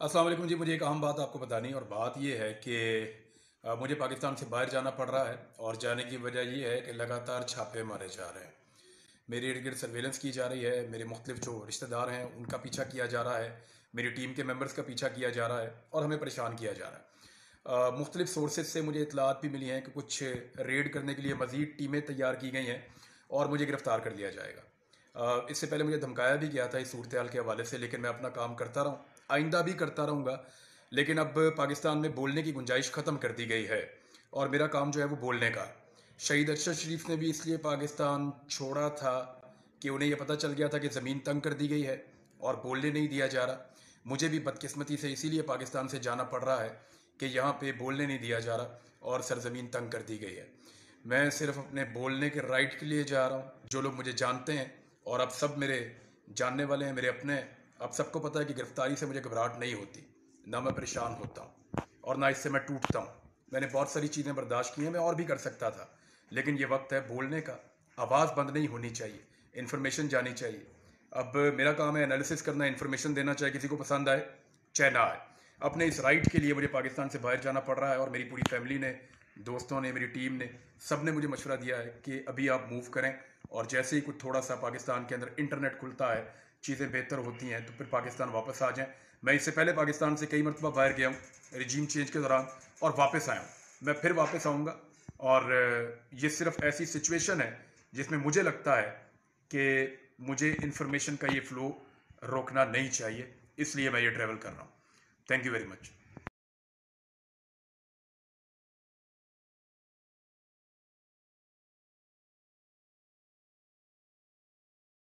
अस्सलाम वालेकुम जी। मुझे एक अहम बात आपको बतानी है और बात ये है कि मुझे पाकिस्तान से बाहर जाना पड़ रहा है और जाने की वजह ये है कि लगातार छापे मारे जा रहे हैं। मेरे इर्द गिर्द सर्वेलेंस की जा रही है, मेरे मुख्तलिफ जो रिश्तेदार हैं उनका पीछा किया जा रहा है, मेरी टीम के मेंबर्स का पीछा किया जा रहा है और हमें परेशान किया जा रहा है। मुख्तलिफ सोर्सेज से मुझे इतलात भी मिली हैं कि कुछ रेड करने के लिए मज़ीद टीमें तैयार की गई हैं और मुझे गिरफ़्तार कर लिया जाएगा। इससे पहले मुझे धमकाया भी गया था इस सूरत हाल के हवाले से, लेकिन मैं अपना काम करता रहूँ, आइंदा भी करता रहूँगा। लेकिन अब पाकिस्तान में बोलने की गुंजाइश ख़त्म कर दी गई है और मेरा काम जो है वो बोलने का है। शहीद अरशद शरीफ ने भी इसलिए पाकिस्तान छोड़ा था कि उन्हें यह पता चल गया था कि ज़मीन तंग कर दी गई है और बोलने नहीं दिया जा रहा। मुझे भी बदकिस्मती से इसीलिए पाकिस्तान से जाना पड़ रहा है कि यहाँ पे बोलने नहीं दिया जा रहा और सरजमीन तंग कर दी गई है। मैं सिर्फ अपने बोलने के राइट के लिए जा रहा हूँ। जो लोग मुझे जानते हैं और अब सब मेरे जानने वाले हैं, मेरे अपने हैं, अब सबको पता है कि गिरफ्तारी से मुझे घबराहट नहीं होती, ना मैं परेशान होता हूँ और ना इससे मैं टूटता हूँ। मैंने बहुत सारी चीज़ें बर्दाश्त की हैं, मैं और भी कर सकता था, लेकिन ये वक्त है बोलने का। आवाज़ बंद नहीं होनी चाहिए, इन्फॉर्मेशन जानी चाहिए। अब मेरा काम है एनालिसिस करना, इन्फॉर्मेशन देना, चाहे किसी को पसंद आए चाहे ना आए। अपने इस राइट के लिए मुझे पाकिस्तान से बाहर जाना पड़ रहा है और मेरी पूरी फैमिली ने, दोस्तों ने, मेरी टीम ने, सब ने मुझे मशवरा दिया है कि अभी आप मूव करें और जैसे ही कुछ थोड़ा सा पाकिस्तान के अंदर इंटरनेट खुलता है, चीज़ें बेहतर होती हैं, तो फिर पाकिस्तान वापस आ जाएं। मैं इससे पहले पाकिस्तान से कई मरतबा बाहर गया हूँ रिजीम चेंज के दौरान और वापस आया हूँ। मैं फिर वापस आऊँगा और ये सिर्फ ऐसी सिचुएशन है जिसमें मुझे लगता है कि मुझे इन्फॉर्मेशन का ये फ़्लो रोकना नहीं चाहिए, इसलिए मैं ये ट्रैवल कर रहा हूँ। Thank you very much.